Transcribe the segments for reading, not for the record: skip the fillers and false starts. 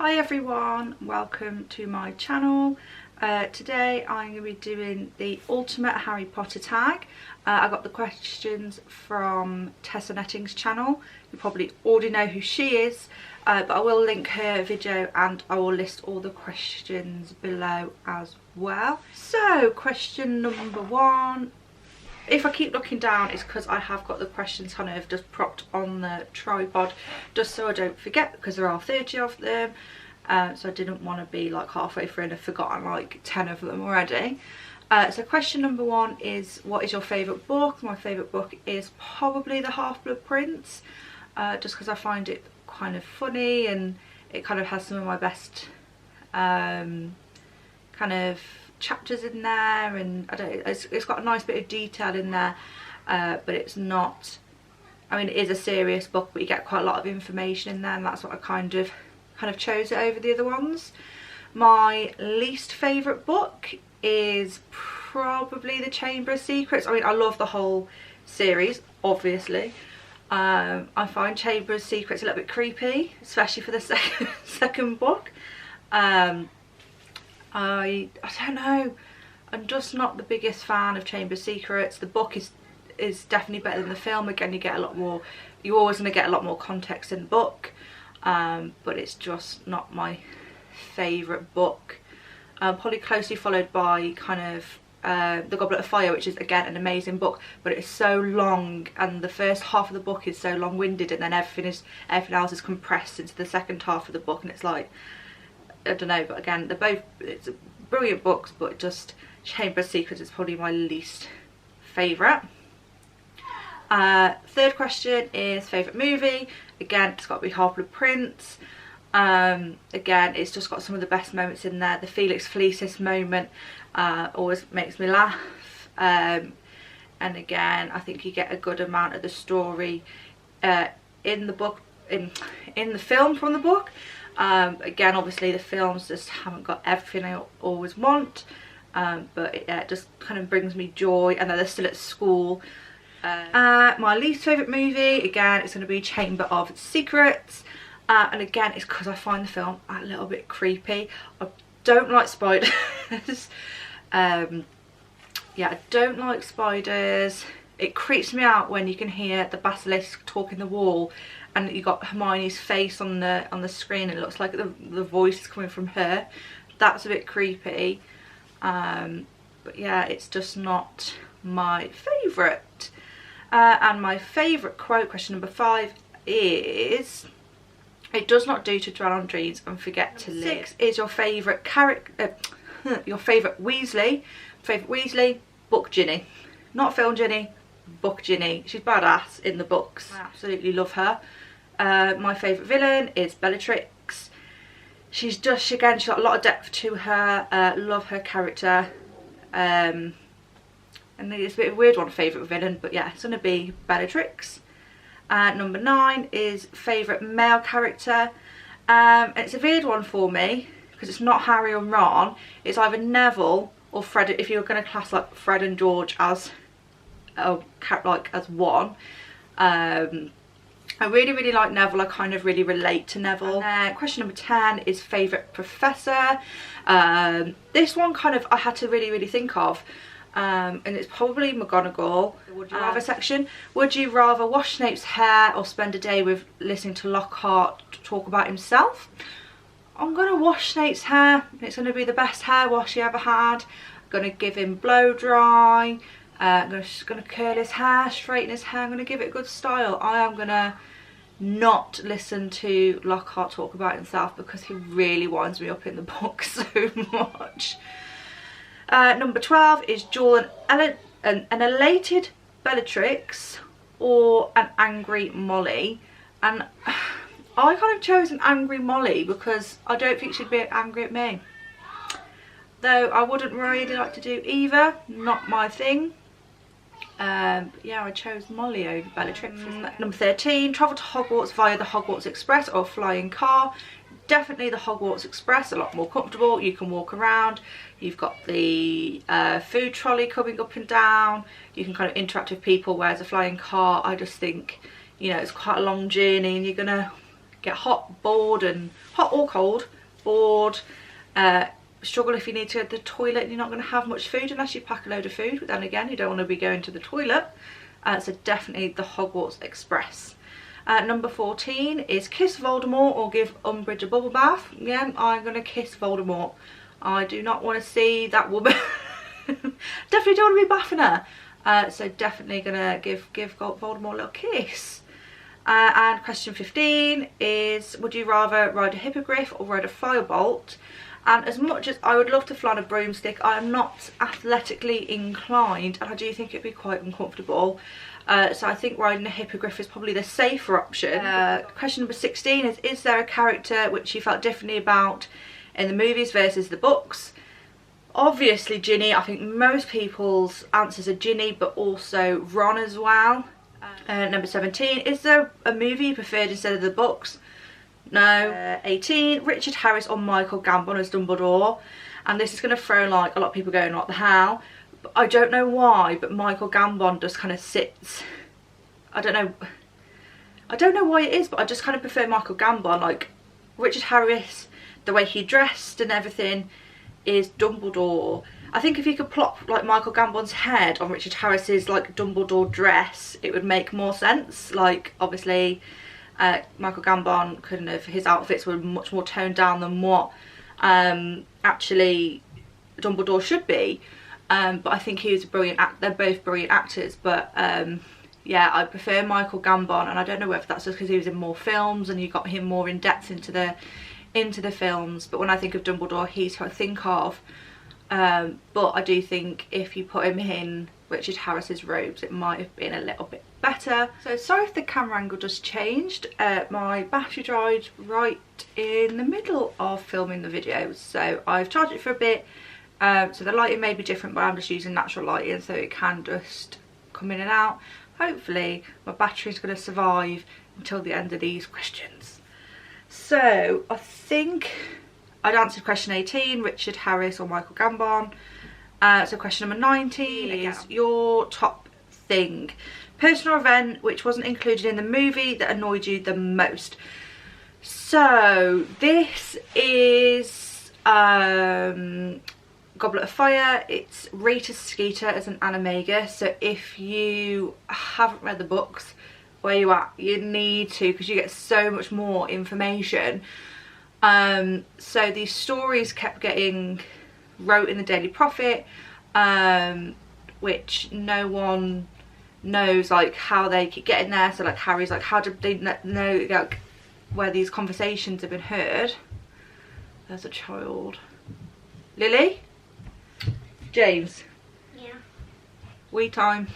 Hi everyone, welcome to my channel. Today I'm going to be doing the ultimate Harry Potter tag. I got the questions from Tessa Netting's channel. You probably already know who she is, but I will link her video and I will list all the questions below as well. So question number one. If I keep looking down, it's because I have got the questions kind of just propped on the tripod just so I don't forget, because there are 30 of them. So I didn't want to be like halfway through and have forgotten like 10 of them already. So question number one is, what is your favourite book? My favourite book is probably The Half-Blood Prince, just because I find it kind of funny and it kind of has some of my best kind of chapters in there, and I don't, it's got a nice bit of detail in there, but it's not, I mean, it is a serious book, but you get quite a lot of information in there, and that's what I kind of chose it over the other ones. My least favourite book is probably The Chamber of Secrets. I mean, I love the whole series, obviously. I find Chamber of Secrets a little bit creepy, especially for the second book. I don't know, I'm just not the biggest fan of Chamber of Secrets. The book is definitely better than the film. Again, you get a lot more, you're always going to get a lot more context in the book, but it's just not my favourite book. Probably closely followed by kind of The Goblet of Fire, which is again an amazing book, but it's so long, and the first half of the book is so long-winded, and then everything else is compressed into the second half of the book, and it's like, I don't know, but again, they're both, it's brilliant books, but just Chamber of Secrets is probably my least favourite. Third question is favourite movie. Again, it's got to be Half-Blood Prince. Again, it's just got some of the best moments in there. The Felix Felicis moment always makes me laugh. And again, I think you get a good amount of the story in the book, in the film from the book. Again, obviously the films just haven't got everything I always want, but it just kind of brings me joy, and then they're still at school. My least favourite movie, again, it's going to be Chamber of Secrets, and again, it's because I find the film a little bit creepy. I don't like spiders. Yeah, I don't like spiders. It creeps me out when you can hear the basilisk talk in the wall, and you got Hermione's face on the screen, and it looks like the voice is coming from her. That's a bit creepy. But yeah, it's just not my favourite. And my favourite quote, question number 5, is, "It does not do to dwell on dreams and forget to live." 6 is your favourite character, your favourite Weasley. Favourite Weasley, book Ginny. Not film Ginny, book Ginny. She's badass in the books. I absolutely love her. My favourite villain is Bellatrix. She's just, again, she's got a lot of depth to her. Love her character. And it's a bit of a weird one, favourite villain, but yeah, it's going to be Bellatrix. Number 9 is favourite male character. And it's a weird one for me, because it's not Harry or Ron. It's either Neville or Fred, if you're going to class like Fred and George as as one. I really like Neville. I kind of really relate to Neville. And then question number 10 is favourite professor. This one kind of I had to really think of, and it's probably McGonagall. Would you rather section. Would you rather wash Snape's hair or spend a day with listening to Lockhart talk about himself? I'm going to wash Snape's hair. It's going to be the best hair wash he ever had. I'm going to give him blow dry. I'm just going to curl his hair, straighten his hair. I'm going to give it a good style. I am going to not listen to Lockhart talk about himself, because he really winds me up in the book so much. Number 12 is Duel an elated Bellatrix or an angry Molly. And I kind of chose an angry Molly because I don't think she'd be angry at me. Though I wouldn't really like to do either, not my thing. Yeah, I chose Molly over Bellatrix. Number 13, travel to Hogwarts via the Hogwarts Express or flying car. Definitely the Hogwarts Express, a lot more comfortable. You can walk around. You've got the food trolley coming up and down. You can kind of interact with people, whereas a flying car, I just think, you know, it's quite a long journey and you're gonna get hot or cold, bored, struggle if you need to go to the toilet and you're not going to have much food unless you pack a load of food, but then again you don't want to be going to the toilet. So definitely the Hogwarts Express. Number 14 is kiss Voldemort or give Umbridge a bubble bath. Yeah, I'm going to kiss Voldemort. I do not want to see that woman. Definitely don't want to be bathing her. So definitely going to give Voldemort a little kiss. And question 15 is, would you rather ride a hippogriff or ride a firebolt? And as much as I would love to fly on a broomstick, I am not athletically inclined and I do think it'd be quite uncomfortable. So I think riding a hippogriff is probably the safer option. Question number 16 is there a character which you felt differently about in the movies versus the books? Obviously Ginny. I think most people's answers are Ginny, but also Ron as well. Number 17, is there a movie you preferred instead of the books? No. 18, Richard Harris or Michael Gambon as Dumbledore. And this is going to throw like a lot of people going, what the hell? But I don't know why, but Michael Gambon just kind of sits, I don't know why it is, but I just kind of prefer Michael Gambon. Like Richard Harris, the way he dressed and everything is Dumbledore. I think if you could plop like Michael Gambon's head on Richard Harris's like Dumbledore dress, it would make more sense. Like obviously Michael Gambon couldn't have, his outfits were much more toned down than what actually Dumbledore should be. But I think he was a brilliant they're both brilliant actors, but yeah, I prefer Michael Gambon, and I don't know whether that's just because he was in more films and you got him more in depth into the films, but when I think of Dumbledore, he's who I think of. But I do think if you put him in Richard Harris's robes, it might have been a little bit better. So sorry if the camera angle just changed. My battery died right in the middle of filming the video, so I've charged it for a bit. So the lighting may be different, but I'm just using natural lighting, so it can just come in and out. Hopefully my battery's going to survive until the end of these questions. So I think I'd answered question 18, Richard Harris or Michael Gambon. So question number 19 is your top thing. Personal event which wasn't included in the movie that annoyed you the most. So this is Goblet of Fire. It's Rita Skeeter as an animagus. So if you haven't read the books, where you at, you need to, because you get so much more information. So these stories kept getting wrote in the Daily Prophet, which no one knows like how they keep getting there. So like Harry's like, how did they know like where these conversations have been heard? There's a child. Lily? James? Yeah. Wee time.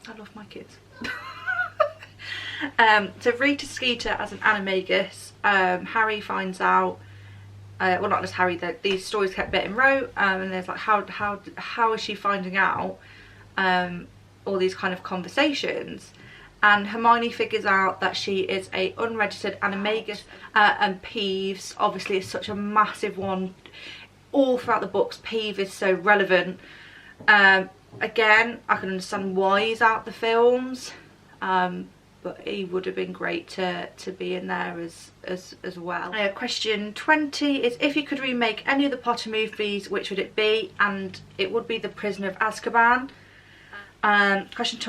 I love my kids. So Rita Skeeter as an animagus, Harry finds out, well not just Harry, that these stories kept getting wrote, and there's like how is she finding out all these kind of conversations, and Hermione figures out that she is a unregistered animagus, and Peeves obviously is such a massive one all throughout the books. Peeves is so relevant. Again, I can understand why he's out the films, but he would have been great to be in there as well. Question 20 is, if you could remake any of the Potter movies, which would it be? And it would be The Prisoner of Azkaban. Question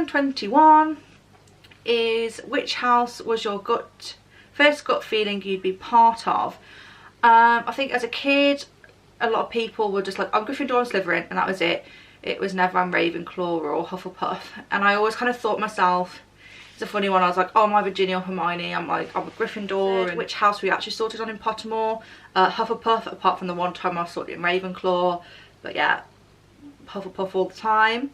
21 is, which house was your first gut feeling you'd be part of? I think as a kid, a lot of people were just like, I'm Gryffindor and Slytherin, and that was it. It was never I'm Ravenclaw or Hufflepuff. And I always kind of thought myself, it's a funny one, I was like, oh, am I Virginia or Hermione? I'm like, I'm a Gryffindor. And which house we actually sorted on in Pottermore? Hufflepuff, apart from the one time I sorted in Ravenclaw. But yeah, Hufflepuff all the time.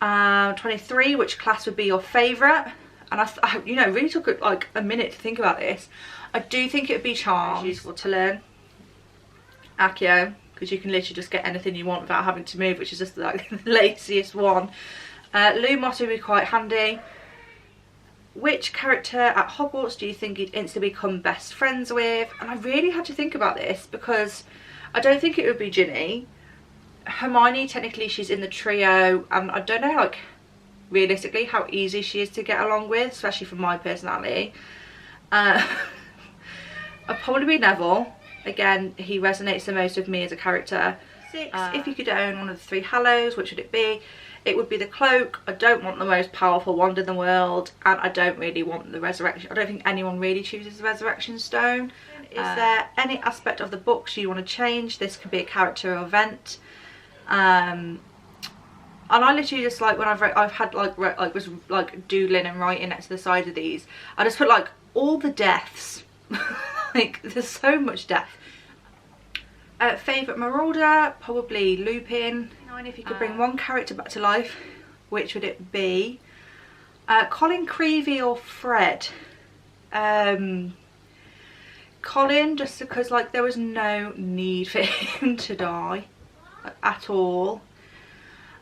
23, which class would be your favourite? And I you know, really took like a minute to think about this. I do think it would be Charms. It's useful to learn. Accio, because you can literally just get anything you want without having to move, which is just like the laziest one. Lumos would be quite handy. Which character at Hogwarts do you think you'd instantly become best friends with? And I really had to think about this, because I don't think it would be Ginny. Hermione, technically she's in the trio, and I don't know, like, realistically how easy she is to get along with, especially for my personality. I'd probably be Neville. Again, he resonates the most with me as a character. 6, if you could own one of the 3 Hallows, which would it be? It would be the cloak. I don't want the most powerful wand in the world, and I don't really want the resurrection. I don't think anyone really chooses the resurrection stone. Is there any aspect of the books you want to change? This could be a character or event. And I literally just, like, when I've had was doodling and writing next to the side of these, I just put like all the deaths. Like, there's so much death. Favourite Marauder, probably Lupin. 9, if you could bring one character back to life, which would it be? Colin Creevey or Fred? Colin, just because, like, there was no need for him to die, like, at all.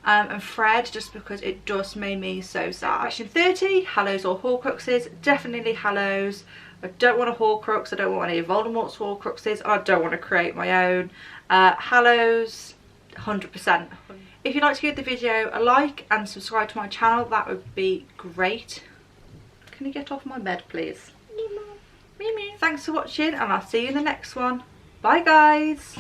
And Fred, just because it just made me so sad. Question 30, Hallows or Horcruxes? Definitely Hallows. I don't want a Horcrux, I don't want any of Voldemort's Horcruxes, I don't want to create my own. Hallows, 100%. If you'd like to give the video a like and subscribe to my channel, that would be great. Can you get off my bed, please? Thanks for watching, and I'll see you in the next one. Bye, guys.